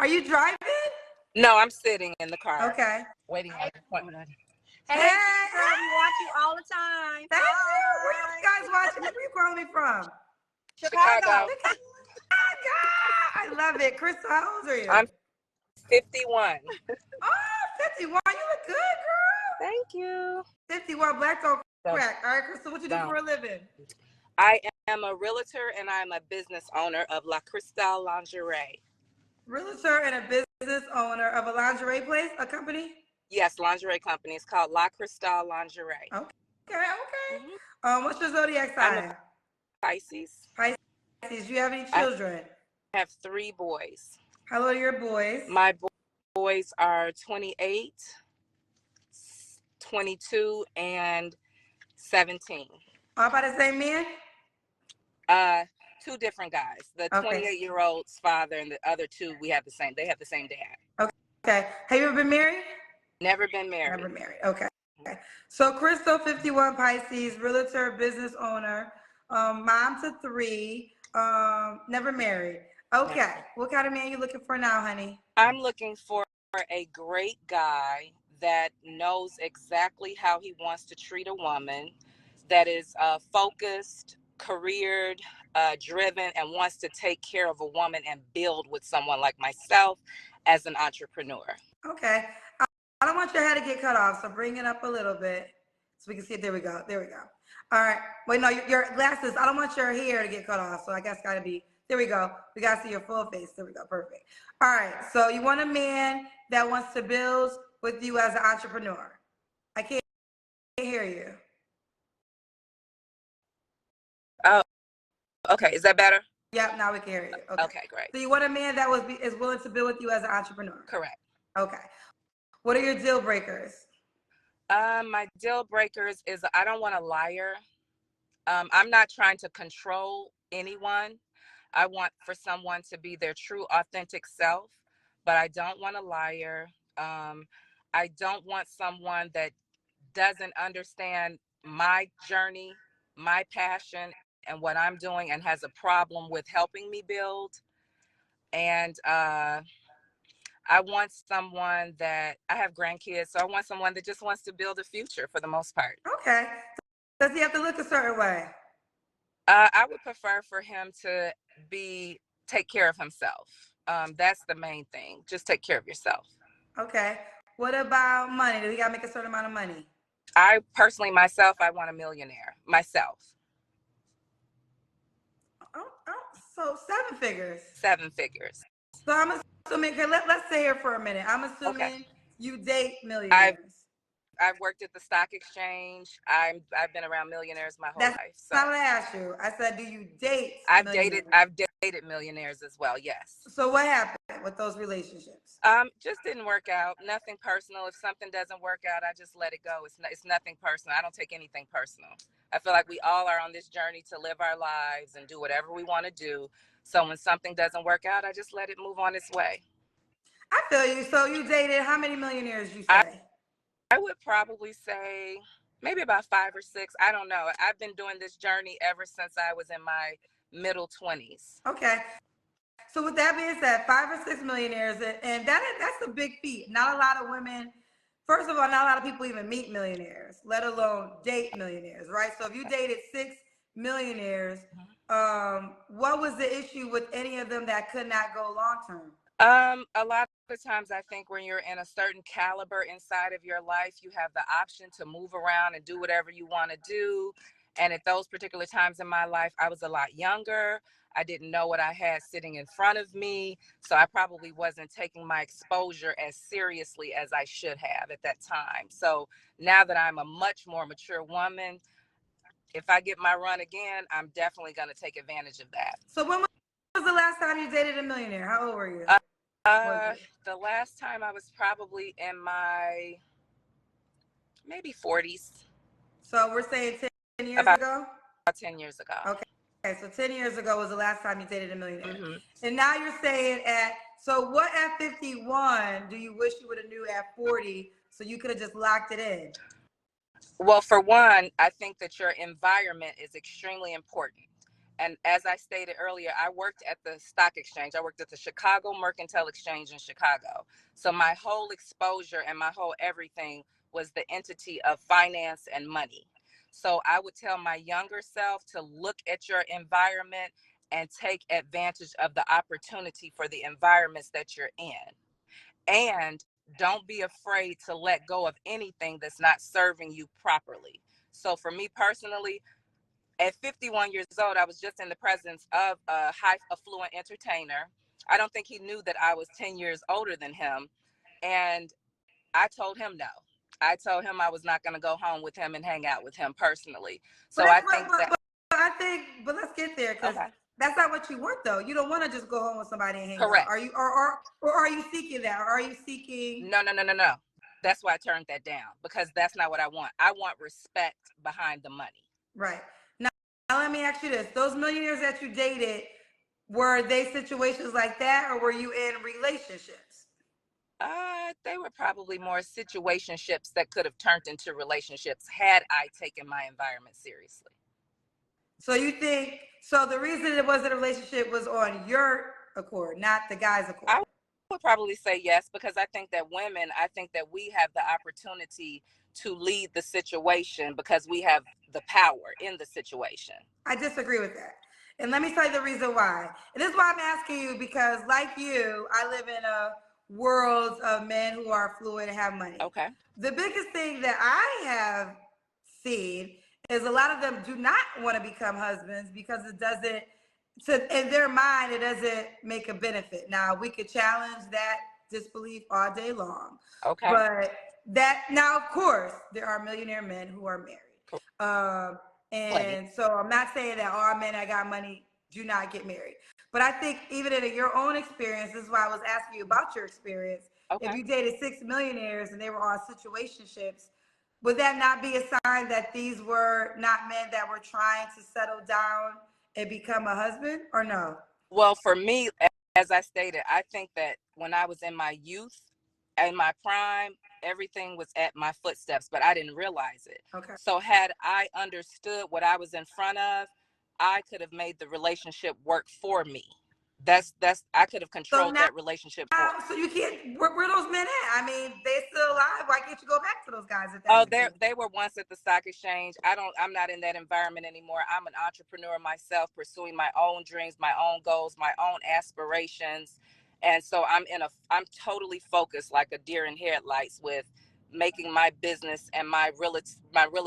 Are you driving? No, I'm sitting in the car. Okay. Waiting on the appointment. Hey, girl, we watch you all the time. Thank you. Where you guys watching me? Where you calling me from? Chicago. I love it. Crystal, how old are you? I'm 51. Oh, 51. You look good, girl. Thank you. 51. Black don't crack. All right, Crystal, what you do for a living? I am a realtor and I'm a business owner of La Cristal Lingerie. Realtor and a business owner of a lingerie place, a company? Yes, lingerie company. It's called La Cristal Lingerie. Okay. What's your zodiac sign? I'm a Pisces. Pisces. Do you have any children? I have 3 boys. How old are your boys? My boys are 28, 22, and 17. All by the same man? 2 different guys. The 28-year-old's father and the other 2, they have the same dad. Okay. Have you ever been married? Never been married. Never married. Okay. So Crystal, 51, Pisces, realtor, business owner, mom to 3, never married. Okay. What kind of man are you looking for now, honey? I'm looking for a great guy that knows exactly how he wants to treat a woman, that is focused, careered, driven, and wants to take care of a woman and build with someone like myself as an entrepreneur. Okay. I don't want your head to get cut off, so bring it up a little bit so we can see it. There we go. All right. Wait, no, your glasses. I don't want your hair to get cut off, so I guess gotta be. There we go. We gotta see your full face. There we go. Perfect. All right. So you want a man that wants to build with you as an entrepreneur. I can't hear you. Oh, okay. Is that better? Yep. Now we can hear you. Okay, great. So you want a man that is willing to build with you as an entrepreneur. Correct. Okay. What are your deal breakers? My deal breakers is I don't want a liar. I'm not trying to control anyone. I want for someone to be their true, authentic self, but I don't want a liar. I don't want someone that doesn't understand my journey, my passion, and what I'm doing, and has a problem with helping me build. And I want someone that, I have grandkids, so I want someone that just wants to build a future for the most part. Okay. Does he have to look a certain way? I would prefer for him to take care of himself. That's the main thing. Just take care of yourself. Okay. What about money? Do we gotta make a certain amount of money? I personally, myself, I want a millionaire. Myself. So 7 figures. 7 figures. So I'm assuming, let's stay here for a minute. I'm assuming you date millionaires. I've worked at the stock exchange. I've been around millionaires my whole life. That's not what I asked you. I said, do you date I've dated millionaires as well, yes. So what happened with those relationships? Just didn't work out. Nothing personal. If something doesn't work out, I just let it go. It's nothing personal. I don't take anything personal. I feel like we all are on this journey to live our lives and do whatever we want to do. So when something doesn't work out, I just let it move on its way. I feel you. So you dated how many millionaires, you say? I would probably say maybe about 5 or 6. I don't know. I've been doing this journey ever since I was in my middle 20s. Okay. So with that being said, 5 or 6 millionaires, and that's a big feat. Not a lot of women, first of all, not a lot of people even meet millionaires, let alone date millionaires, right? So if you dated 6 millionaires, what was the issue with any of them that could not go long term? A lot of times I think when you're in a certain caliber inside of your life, you have the option to move around and do whatever you want to do. And at those particular times in my life, I was a lot younger. I didn't know what I had sitting in front of me. So I probably wasn't taking my exposure as seriously as I should have at that time. So now that I'm a much more mature woman, if I get my run again, I'm definitely going to take advantage of that. So when was the last time you dated a millionaire? How old were you? The last time I was probably in my maybe 40s. So we're saying 10 years ago? About 10 years ago. Okay, so 10 years ago was the last time you dated a millionaire. Mm-hmm. And now you're saying so what at 51 do you wish you would have knew at 40 so you could have just locked it in? Well, for one, I think that your environment is extremely important. And as I stated earlier, I worked at the stock exchange. I worked at the Chicago Mercantile Exchange in Chicago. So my whole exposure and my whole everything was the entity of finance and money. So I would tell my younger self to look at your environment and take advantage of the opportunity for the environments that you're in. And don't be afraid to let go of anything that's not serving you properly. So for me personally, at 51 years old, I was just in the presence of a high affluent entertainer. I don't think he knew that I was 10 years older than him. And I told him no. I told him I was not going to go home with him and hang out with him personally. So But I that's think that, but let's get there, because okay, that's not what you want though. You don't want to just go home with somebody and hang out. correct. Are you, or are you seeking that? Or are you seeking? No, no, no, no, no. That's why I turned that down, because that's not what I want. I want respect behind the money. Right. Now let me ask you this. Those millionaires that you dated, were they situations like that, or were you in relationships? They were probably more situationships that could have turned into relationships had I taken my environment seriously. So you think, so the reason it wasn't a relationship was on your accord, not the guy's accord? I would probably say yes, because I think that women, I think that we have the opportunity to lead the situation because we have the power in the situation. I disagree with that. And let me tell you the reason why. And this is why I'm asking you, because like you, I live in a world of men who are affluent and have money. Okay. The biggest thing that I have seen is a lot of them do not want to become husbands because it doesn't, to, in their mind, it doesn't make a benefit. Now, we could challenge that disbelief all day long. Okay. But that, now, of course, there are millionaire men who are married. And so I'm not saying that all men that got money do not get married. But I think even in your own experience, this is why I was asking you about your experience. Okay. If you dated 6 millionaires and they were all situationships, would that not be a sign that these were not men that were trying to settle down and become a husband, or no? Well, for me, as I stated, I think that when I was in my youth and my prime, everything was at my footsteps, but I didn't realize it. Okay. So had I understood what I was in front of, I could have made the relationship work for me. That's I could have controlled that relationship more. So you can't, where those men at? I mean, they still alive. Why can't you go back to those guys at that Oh, point? they were once at the stock exchange. I'm not in that environment anymore. I'm an entrepreneur myself, pursuing my own dreams, my own goals, my own aspirations. And so I'm totally focused like a deer in headlights with making my business and my real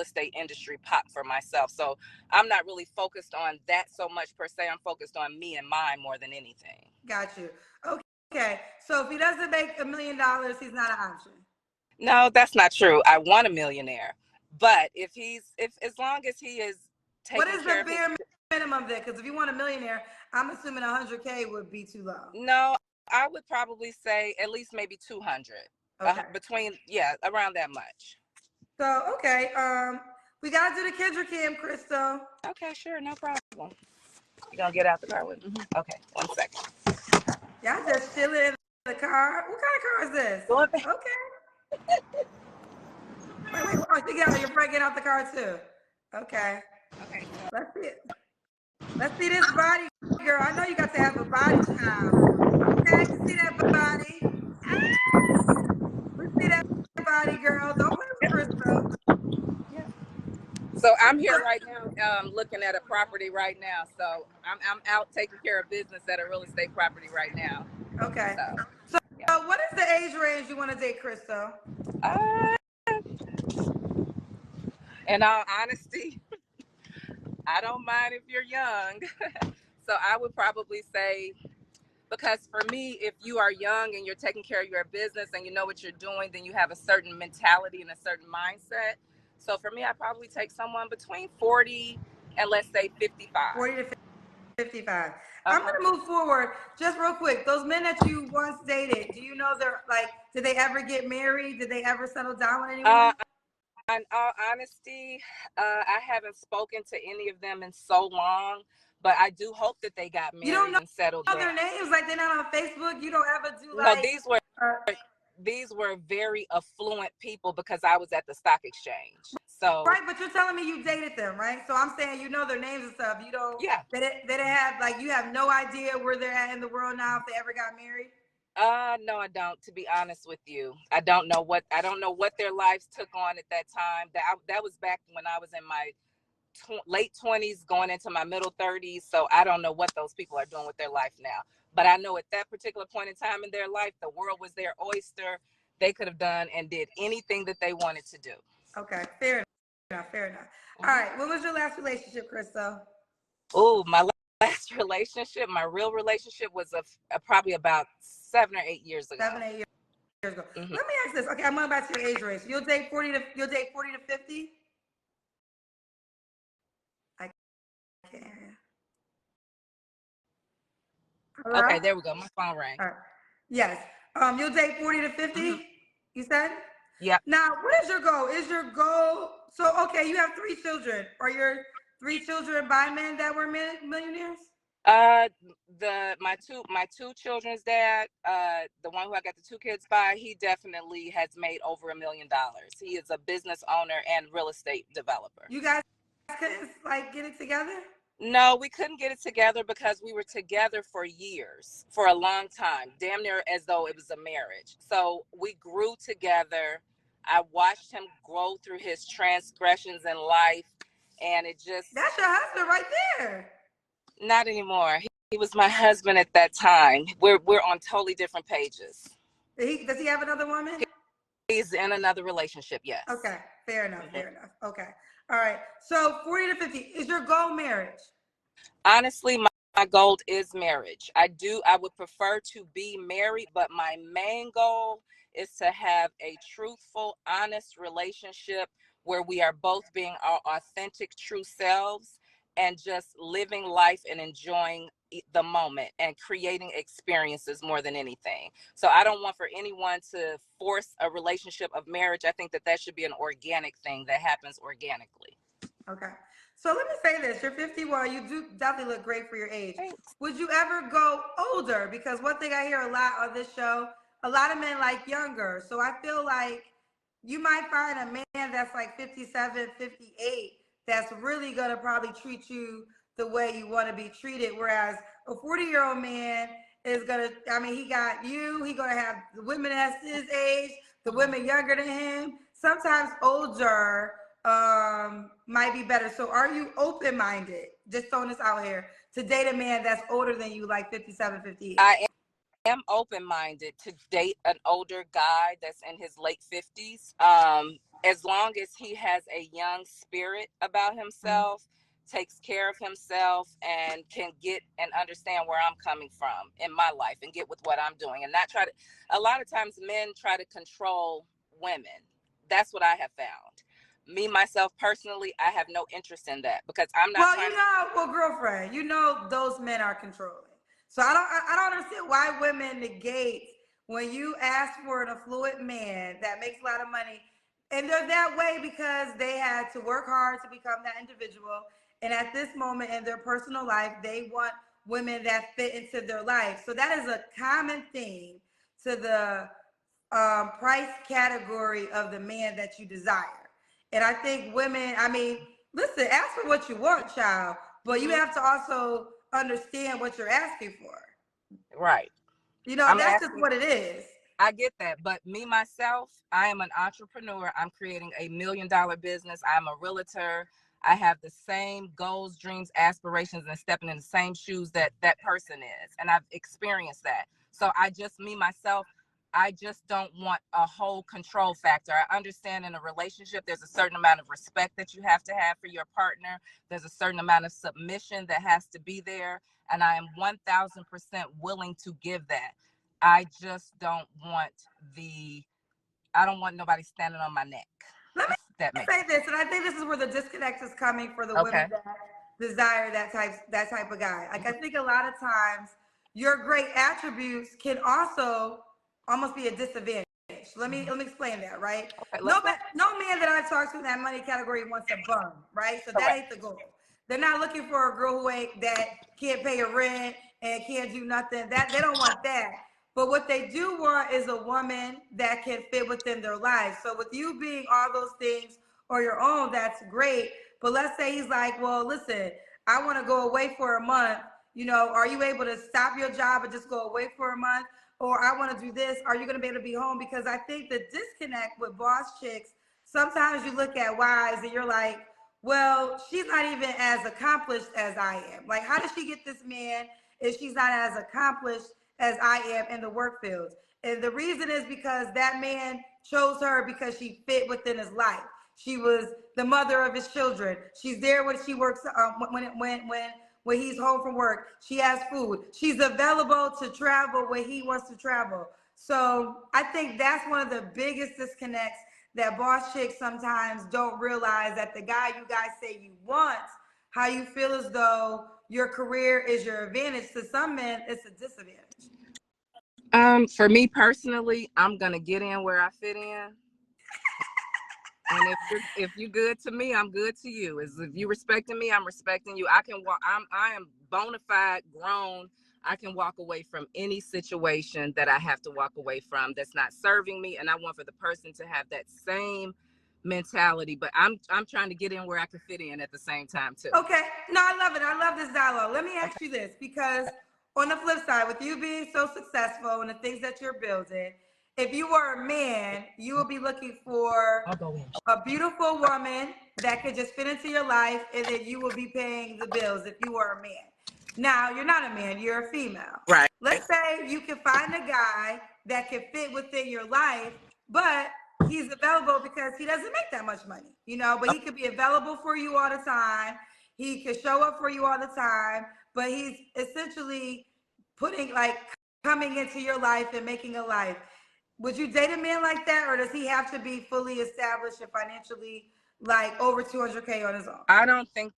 estate industry pop for myself. So I'm not really focused on that so much per se. I'm focused on me and mine more than anything. Got you. Okay. So if he doesn't make $1 million, he's not an option. No, that's not true. I want a millionaire. But if as long as he is taking What is care the of his, bare minimum then? Because if you want a millionaire, I'm assuming 100K would be too low. no, I would probably say at least maybe 200. Okay. Around that much. So, okay. We got to do the Kendra Cam, Crystal. Okay, sure, no problem. You gonna get out the car with me? Okay, 1 second. Y'all just chilling in the car. What kind of car is this? Okay. Wait. Oh, you're breaking out the car too. Okay. Okay. Let's see it. Let's see this body, girl. I know you got to have a body, child. Okay, I can see that body. We see that body, girl. Don't play with Crystal. Yeah. So I'm here right now, looking at a property right now. So I'm out taking care of business at a real estate property right now. Okay. So yeah. What is the age range you want to date, Crystal? In all honesty, I don't mind if you're young. So I would probably say, because for me, if you are young and you're taking care of your business and you know what you're doing, then you have a certain mentality and a certain mindset. So for me, I probably take someone between 40 and let's say 55. 40 to 55. I'm going to move forward just real quick. Those men that you once dated, do you know they're like, did they ever get married? Did they ever settle down with anyone? In all honesty, I haven't spoken to any of them in so long, but I do hope that they got married and settled down. Their names, like they're not on Facebook. You don't ever do like. No, these were very affluent people because I was at the stock exchange. So Right, but you're telling me you dated them, right? So I'm saying you know their names and stuff. You don't. yeah. They didn't have like you have no idea where they're at in the world now if they ever got married. No, I don't. To be honest with you, I don't know what their lives took on at that time. That was back when I was in my late 20s, going into my middle 30s. So I don't know what those people are doing with their life now. But I know at that particular point in time in their life, the world was their oyster. They could have done and did anything that they wanted to do. Okay, fair enough. Fair enough. All Mm-hmm. right, what was your last relationship, Crystal? Oh, my last relationship, my real relationship was probably about 7 or 8 years ago. 7, 8 years ago. Mm-hmm. Let me ask this. Okay, I'm going back to your age range. You'll date 40 to 50. I can't. Hello. Okay, there we go. My phone rang. All right. Yes. You'll date 40 to 50. Mm-hmm. You said. Yep. Now, what is your goal? Is your goal so? Okay, you have 3 children. Are your 3 children by men that were millionaires? Uh, my two children's dad, the one who I got the 2 kids by, he definitely has made over $1 million. He is a business owner and real estate developer. You guys couldn't like get it together? No, we couldn't get it together because we were together for years, for a long time, damn near as though it was a marriage. So we grew together. I watched him grow through his transgressions in life, and it just That's your husband right there. not anymore. He was my husband at that time. We're on totally different pages. Does he have another woman? He's in another relationship, yes. Okay, fair enough. Mm-hmm. Fair enough. Okay, all right. So 40 to 50 is your goal marriage? Honestly, my goal is marriage. I would prefer to be married, but my main goal is to have a truthful, honest relationship where we are both being our authentic, true selves and just living life and enjoying the moment and creating experiences more than anything. So I don't want for anyone to force a relationship of marriage. I think that should be an organic thing that happens organically. Okay. So let me say this. You're 51. You do definitely look great for your age. Thanks. Would you ever go older? Because one thing I hear a lot on this show, a lot of men like younger. So I feel like you might find a man that's like 57, 58 that's really going to probably treat you the way you want to be treated. Whereas a 40-year-old man is going to, I mean, he got you, he going to have the women that's his age, the women younger than him. Sometimes older might be better. So are you open-minded, just throwing this out here, to date a man that's older than you, like 57, 58? I am open-minded to date an older guy that's in his late 50s, as long as he has a young spirit about himself, takes care of himself, and can get and understand where I'm coming from in my life and get with what I'm doing, and not try to. A lot of times men try to control women. That's what I have found. Me, myself, personally, I have no interest in that because I'm not trying girlfriend, those men are controlling. So I don't understand why women negate when you ask for an affluent man that makes a lot of money, and they're that way because they had to work hard to become that individual. And at this moment in their personal life, they want women that fit into their life. So that is a common thing to the price category of the man that you desire. And I think women, I mean, listen, ask for what you want, child, but you have to also understand what you're asking for. right. That's just what it is. I get that. But me, myself, I am an entrepreneur. I'm creating a $1 million business. I'm a realtor. I have the same goals, dreams, aspirations, and stepping in the same shoes that person is. And I've experienced that. So me, myself, I just don't want a whole control factor. I understand in a relationship, there's a certain amount of respect that you have to have for your partner. There's a certain amount of submission that has to be there. And I am 1000% willing to give that. I just don't want I don't want nobody standing on my neck. Let me say this, and I think this is where the disconnect is coming for the women that desire that type of guy. Like, I think a lot of times your great attributes can also almost be a disadvantage. Let me explain that, right? Okay, No man that I've talked to in that money category wants a bum, right? So that ain't the goal. They're not looking for a girl that can't pay a rent and can't do nothing. That they don't want that. But what they do want is a woman that can fit within their lives. So with you being all those things, or your own, that's great. But let's say he's like, well, listen, I want to go away for a month. Are you able to stop your job and just go away for a month? Or I want to do this. Are you going to be able to be home? Because I think the disconnect with boss chicks, sometimes you look at wives and you're like, well, she's not even as accomplished as I am. Like, how does she get this man if she's not as accomplished as I am in the work field? And the reason is because that man chose her because she fit within his life. She was the mother of his children. She's there when she works, when he's home from work. She has food. She's available to travel when he wants to travel. So I think that's one of the biggest disconnects, that boss chicks sometimes don't realize that the guy you guys say you want, how you feel as though your career is your advantage. To some men, it's a disadvantage. For me personally, I'm gonna get in where I fit in. And if you're good to me, I'm good to you. If you respecting me, I'm respecting you. I am bona fide grown. I can walk away from any situation that I have to walk away from that's not serving me, and I want for the person to have that same mentality. But I'm trying to get in where I can fit in at the same time too. Okay. No, I love it. I love this dialogue. Let me ask you this, because on the flip side, with you being so successful and the things that you're building, if you were a man, you would be looking for a beautiful woman that could just fit into your life, and then you will be paying the bills if you were a man. Now, you're not a man, you're a female. Right. Let's say you can find a guy that can fit within your life, but he's available because he doesn't make that much money, but he could be available for you all the time. He could show up for you all the time, but he's essentially coming into your life and making a life. Would you date a man like that, or does he have to be fully established and financially like over 200K on his own? I don't think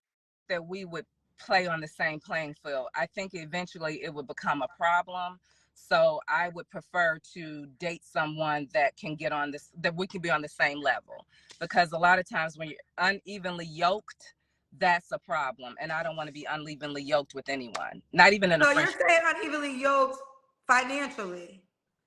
that we would play on the same playing field. I think eventually it would become a problem. So I would prefer to date someone that can get on this, that we can be on the same level. Because a lot of times when you're unevenly yoked, that's a problem. And I don't want to be unevenly yoked with anyone, not even in a friendship. So you're saying unevenly yoked financially?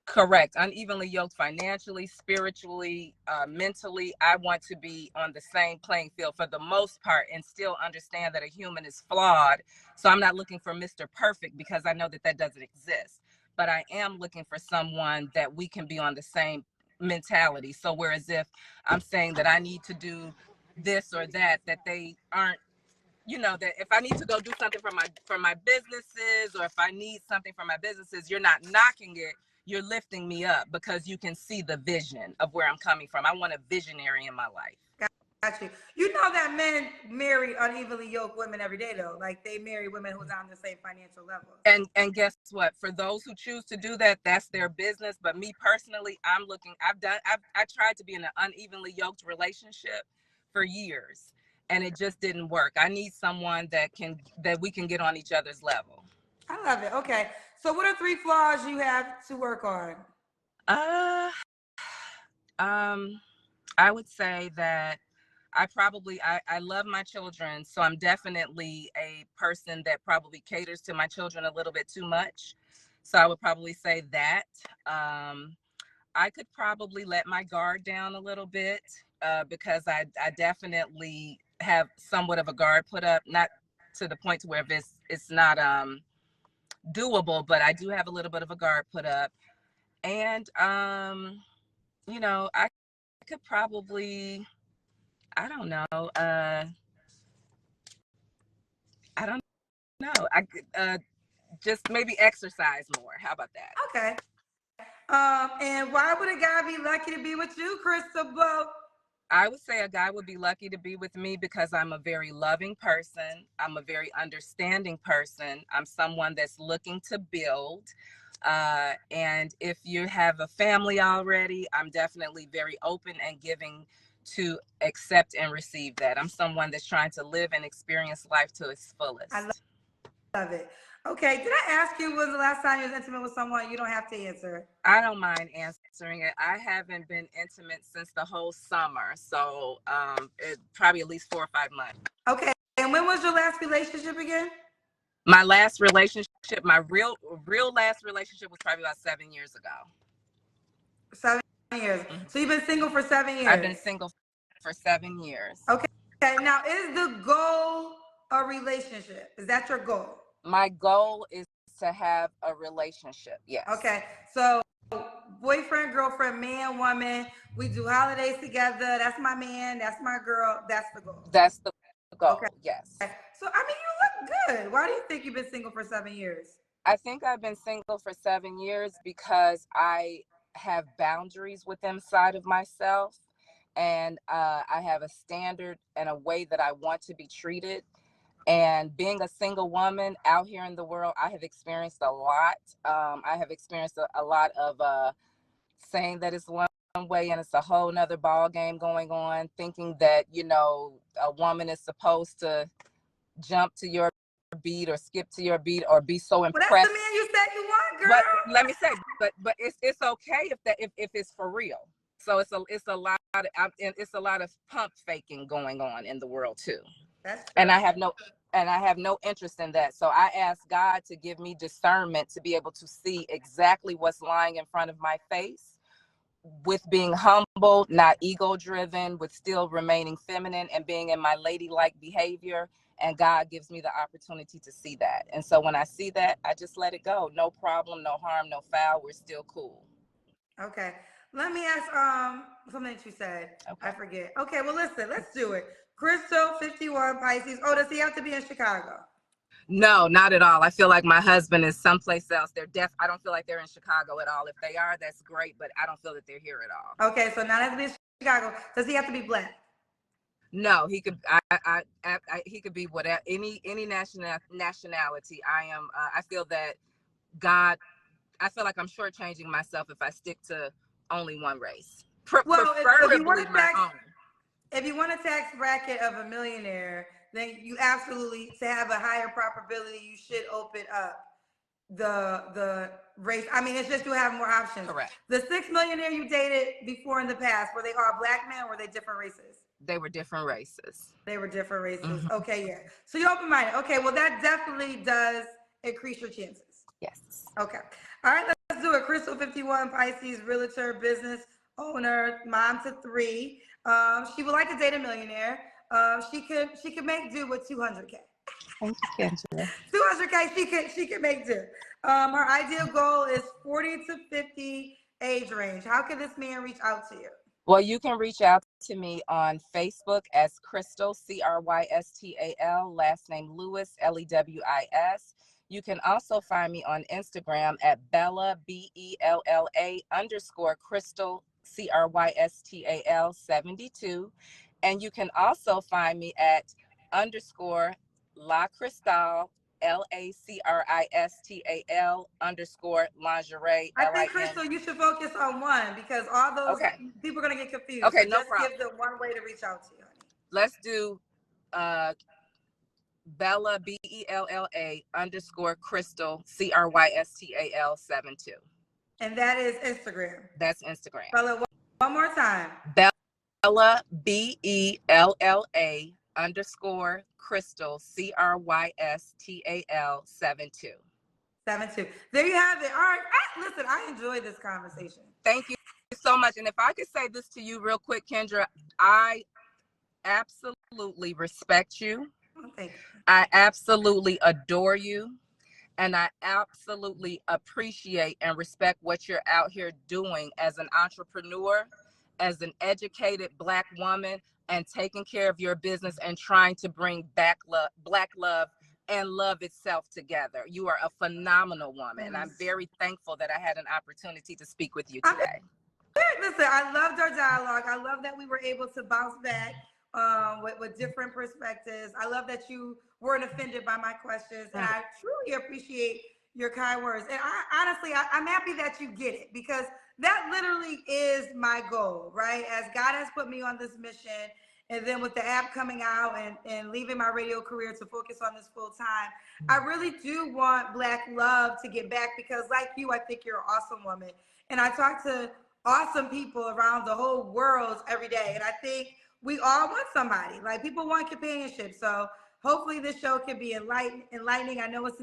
Correct. Unevenly yoked financially, spiritually, mentally. I want to be on the same playing field for the most part, and still understand that a human is flawed. So I'm not looking for Mr. Perfect, because I know that that doesn't exist. But I am looking for someone that we can be on the same mentality. So whereas if I'm saying that I need to do this or that they aren't, that if I need to go do something for my businesses, or if I need something for my businesses, you're not knocking it. You're lifting me up because you can see the vision of where I'm coming from. I want a visionary in my life. Got you. You know that men marry unevenly yoked women every day, though. Like, they marry women who's on the same financial level. And guess what? For those who choose to do that, that's their business. But me personally, I tried to be in an unevenly yoked relationship for years, and it just didn't work. I need someone that we can get on each other's level. I love it. Okay. So what are 3 flaws you have to work on? I would say that I love my children, so I'm definitely a person that probably caters to my children a little bit too much. So I would probably say that. I could probably let my guard down a little bit, because I definitely have somewhat of a guard put up, not to the point to where it's not doable, but I do have a little bit of a guard put up. And I could probably, I don't know, I don't know, I could just maybe exercise more. How about that? Okay. And why would a guy be lucky to be with you, Crystal Blow? I would say a guy would be lucky to be with me because I'm a very loving person. I'm a very understanding person. I'm someone that's looking to build. And if you have a family already, I'm definitely very open and giving to accept and receive that. I'm someone that's trying to live and experience life to its fullest. I love it. Okay, did I ask you when was the last time you was intimate with someone? You don't have to answer. I don't mind answering it. I haven't been intimate since the whole summer, so it probably at least 4 or 5 months. Okay, and when was your last relationship again? My last relationship, my real last relationship was probably about 7 years ago. 7 years. Mm-hmm. So you've been single for 7 years? I've been single for 7 years. Okay. Now, is the goal a relationship? Is that your goal? My goal is to have a relationship. Yes. Okay. So, boyfriend, girlfriend, man, woman, we do holidays together. That's my man. That's my girl. That's the goal. That's the goal. Okay. Yes. So, I mean, you look good. Why do you think you've been single for 7 years? I think I've been single for 7 years because I have boundaries with inside of myself, and I have a standard and a way that I want to be treated. And being a single woman out here in the world, I have experienced a lot. I have experienced a lot of saying that it's one way and it's a whole nother ball game going on, thinking that, you know, a woman is supposed to jump to your beat or skip to your beat or be so impressed. Well, that's the man you said you want, girl. But let me say, but it's okay if it's for real. So it's a lot of pump faking going on in the world too. That's true. And I have no interest in that. So I ask God to give me discernment to be able to see exactly what's lying in front of my face, with being humble, not ego driven, with still remaining feminine and being in my ladylike behavior. And God gives me the opportunity to see that. And so when I see that, I just let it go. No problem, no harm, no foul. We're still cool. Okay. Let me ask something that you said. Okay. I forget. Okay, well listen, let's do it. Crystal 51 Pisces. Oh, does he have to be in Chicago? No, not at all. I feel like my husband is someplace else. I don't feel like they're in Chicago at all. If they are, that's great, but I don't feel that they're here at all. Okay, so now that he's in Chicago, does he have to be black? No, he could. He could be whatever, any nationality. I feel that God. I feel like I'm shortchanging myself if I stick to only one race. Well, preferably my own. If you want a tax bracket of a millionaire, then you absolutely, to have a higher probability, you should open up the race. I mean, it's just you have more options. Correct. The 6 millionaire you dated before in the past, were they all black men or were they different races? They were different races. They were different races. Mm-hmm. Okay, yeah. So you're open-minded. Okay, well, that definitely does increase your chances. Yes. Okay. All right, let's do it. Crystal 51, Pisces, realtor, business owner, mom to 3. She would like to date a millionaire. She could make do with 200K. Thank you, Kendra. 200K, she could make do. Her ideal goal is 40 to 50 age range. How can this man reach out to you? Well, you can reach out to me on Facebook as Crystal, Crystal, last name Lewis, Lewis. You can also find me on Instagram at Bella, Bella _ Crystal, Crystal 72. And you can also find me at _ La Cristal, LACRISTAL _ lingerie. I think, Crystal, you should focus on one because all those people are going to get confused. Okay, so no just problem. Give them one way to reach out to you, honey. Let's do Bella, Bella _ Crystal, Crystal 72. And that is Instagram. That's Instagram. Bella, one more time. Bella, Bella _ Crystal, Crystal 72. 72. There you have it. All right. Listen, I enjoyed this conversation. Thank you so much. And if I could say this to you real quick, Kendra, I absolutely respect you. Oh, thank you. I absolutely adore you. And I absolutely appreciate and respect what you're out here doing as an entrepreneur, as an educated Black woman, and taking care of your business and trying to bring back Black love and love itself together. You are a phenomenal woman. And I'm very thankful that I had an opportunity to speak with you today. Listen, I loved our dialogue. I love that we were able to bounce back with different perspectives. I love that you weren't offended by my questions. And I truly appreciate your kind words. And I'm happy that you get it because that literally is my goal, right? As God has put me on this mission, and then with the app coming out and leaving my radio career to focus on this full time, I really do want Black love to get back because like you, I think you're an awesome woman. And I talk to awesome people around the whole world every day. And I think we all want somebody. Like people want companionship. So hopefully this show can be enlightening. I know it's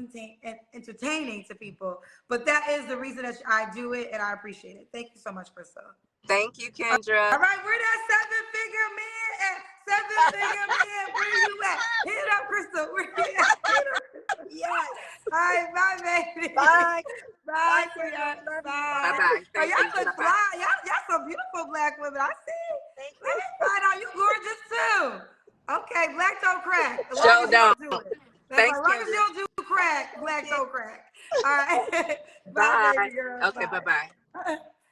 entertaining to people, but that is the reason that I do it, and I appreciate it. Thank you so much, Crystal. Thank you, Kendra. All right, we're that 7-figure man this nigga, man. Where you at? Hit it up, Crystal. Where you at? Hit it up. Yes. All right, bye, baby. Bye. Bye, Crystal. sweetheart. Love you. Bye. Bye-bye. Oh, Thank y'all you. look Bye-bye. fly. Y'all some beautiful black women. I see. Thank Let me find out you gorgeous too. Okay, black don't crack. As long Show as you don't don't. do it. That's Thanks, right. As long as Kendra. you don't do crack, black don't crack. All right. Bye, Bye. baby girl. Okay, bye-bye. Bye.